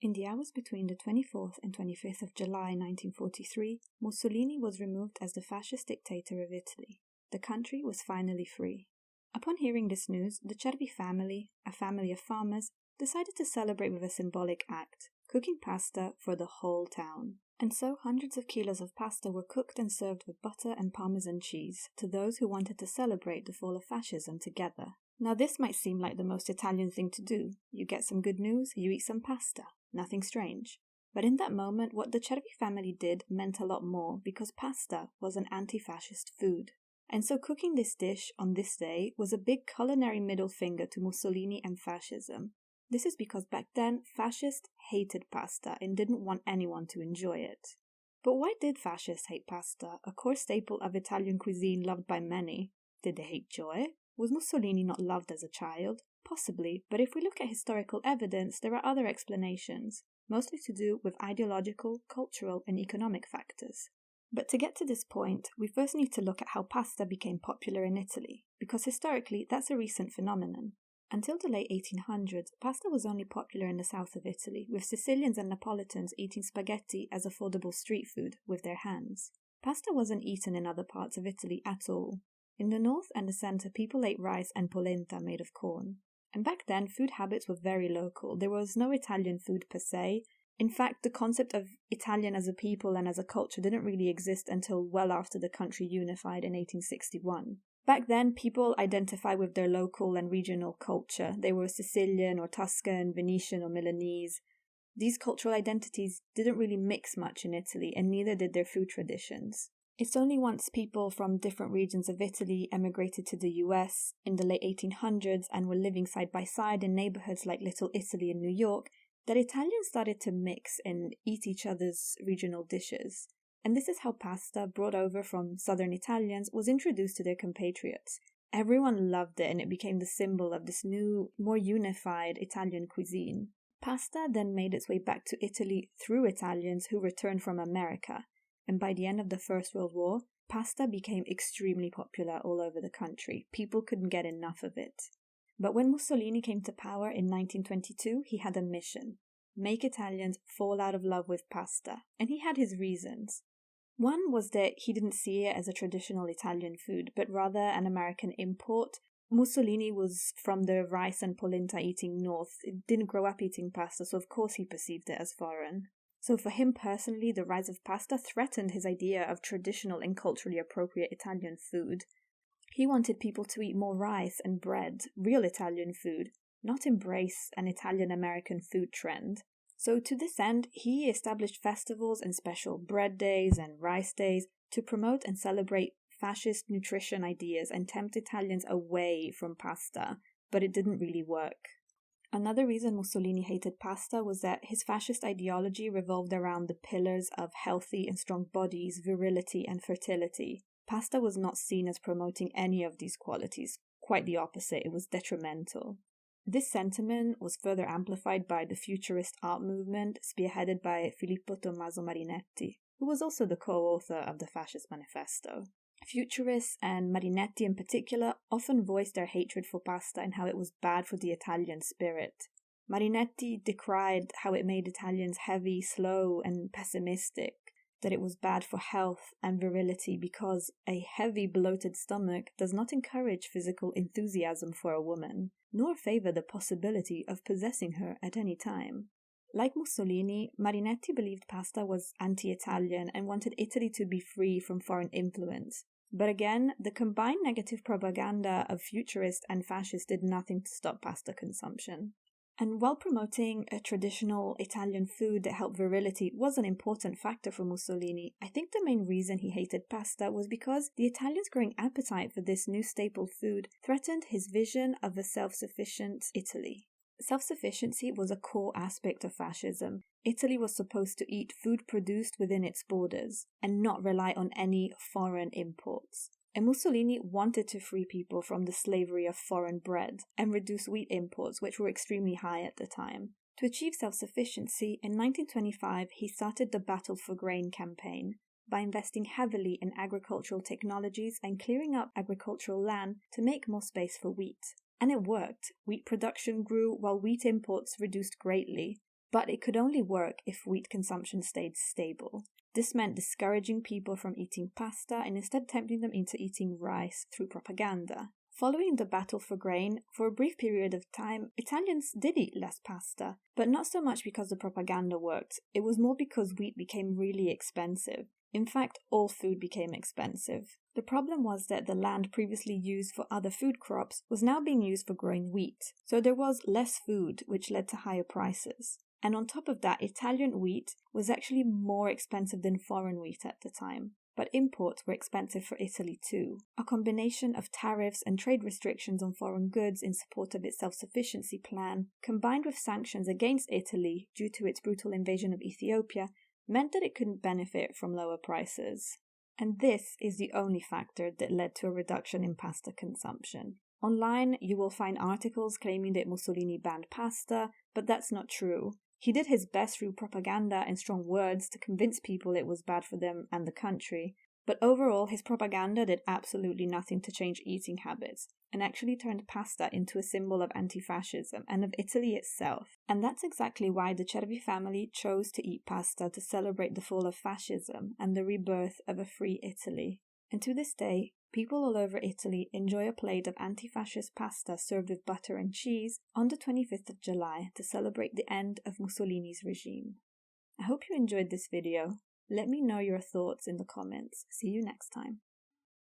In the hours between the 24th and 25th of July 1943, Mussolini was removed as the fascist dictator of Italy. The country was finally free. Upon hearing this news, the Cervi family, a family of farmers, decided to celebrate with a symbolic act, cooking pasta for the whole town. And so hundreds of kilos of pasta were cooked and served with butter and Parmesan cheese to those who wanted to celebrate the fall of fascism together. Now this might seem like the most Italian thing to do. You get some good news, you eat some pasta. Nothing strange. But in that moment, what the Cervi family did meant a lot more because pasta was an anti-fascist food. And so cooking this dish on this day was a big culinary middle finger to Mussolini and fascism. This is because back then, fascists hated pasta and didn't want anyone to enjoy it. But why did fascists hate pasta, a core staple of Italian cuisine loved by many? Did they hate joy? Was Mussolini not loved as a child? Possibly, but if we look at historical evidence, there are other explanations, mostly to do with ideological, cultural, and economic factors. But to get to this point, we first need to look at how pasta became popular in Italy, because historically that's a recent phenomenon. Until the late 1800s, pasta was only popular in the south of Italy, with Sicilians and Neapolitans eating spaghetti as affordable street food with their hands. Pasta wasn't eaten in other parts of Italy at all. In the north and the centre, people ate rice and polenta made of corn. And back then, food habits were very local. There was no Italian food per se. In fact, the concept of Italian as a people and as a culture didn't really exist until well after the country unified in 1861. Back then, people identify with their local and regional culture. They were Sicilian or Tuscan, Venetian or Milanese. These cultural identities didn't really mix much in Italy, and neither did their food traditions. It's only once people from different regions of Italy emigrated to the US in the late 1800s and were living side by side in neighborhoods like Little Italy in New York that Italians started to mix and eat each other's regional dishes. And this is how pasta, brought over from southern Italians, was introduced to their compatriots. Everyone loved it and it became the symbol of this new, more unified Italian cuisine. Pasta then made its way back to Italy through Italians who returned from America. And by the end of the First World War, pasta became extremely popular all over the country. People couldn't get enough of it. But when Mussolini came to power in 1922, he had a mission: make Italians fall out of love with pasta. And he had his reasons. One was that he didn't see it as a traditional Italian food, but rather an American import. Mussolini was from the rice and polenta eating north. He didn't grow up eating pasta, so of course he perceived it as foreign. So for him personally, the rise of pasta threatened his idea of traditional and culturally appropriate Italian food. He wanted people to eat more rice and bread, real Italian food, not embrace an Italian-American food trend. So to this end, he established festivals and special bread days and rice days to promote and celebrate fascist nutrition ideas and tempt Italians away from pasta, but it didn't really work. Another reason Mussolini hated pasta was that his fascist ideology revolved around the pillars of healthy and strong bodies, virility, and fertility. Pasta was not seen as promoting any of these qualities. Quite the opposite, it was detrimental. This sentiment was further amplified by the futurist art movement spearheaded by Filippo Tommaso Marinetti, who was also the co-author of the Fascist Manifesto. Futurists, and Marinetti in particular, often voiced their hatred for pasta and how it was bad for the Italian spirit. Marinetti decried how it made Italians heavy, slow, and pessimistic, that it was bad for health and virility because a heavy, bloated stomach does not encourage physical enthusiasm for a woman, nor favor the possibility of possessing her at any time. Like Mussolini, Marinetti believed pasta was anti-Italian and wanted Italy to be free from foreign influence. But again, the combined negative propaganda of futurists and fascists did nothing to stop pasta consumption. And while promoting a traditional Italian food that helped virility was an important factor for Mussolini, I think the main reason he hated pasta was because the Italians' growing appetite for this new staple food threatened his vision of a self-sufficient Italy. Self-sufficiency was a core aspect of fascism. Italy was supposed to eat food produced within its borders and not rely on any foreign imports. And Mussolini wanted to free people from the slavery of foreign bread and reduce wheat imports, which were extremely high at the time. To achieve self-sufficiency, in 1925 he started the Battle for Grain campaign by investing heavily in agricultural technologies and clearing up agricultural land to make more space for wheat. And it worked. Wheat production grew while wheat imports reduced greatly. but it could only work if wheat consumption stayed stable. This meant discouraging people from eating pasta and instead tempting them into eating rice through propaganda. Following the battle for grain, for a brief period of time, Italians did eat less pasta, but not so much because the propaganda worked. It was more because wheat became really expensive. In fact, all food became expensive. The problem was that the land previously used for other food crops was now being used for growing wheat, so there was less food, which led to higher prices. And on top of that, Italian wheat was actually more expensive than foreign wheat at the time. But imports were expensive for Italy too. A combination of tariffs and trade restrictions on foreign goods in support of its self-sufficiency plan, combined with sanctions against Italy due to its brutal invasion of Ethiopia, meant that it couldn't benefit from lower prices. And this is the only factor that led to a reduction in pasta consumption. Online, you will find articles claiming that Mussolini banned pasta, but that's not true. He did his best through propaganda and strong words to convince people it was bad for them and the country, but overall his propaganda did absolutely nothing to change eating habits, and actually turned pasta into a symbol of anti-fascism and of Italy itself. And that's exactly why the Cervi family chose to eat pasta to celebrate the fall of fascism and the rebirth of a free Italy. And to this day, people all over Italy enjoy a plate of anti-fascist pasta served with butter and cheese on the 25th of July to celebrate the end of Mussolini's regime. I hope you enjoyed this video. Let me know your thoughts in the comments. See you next time.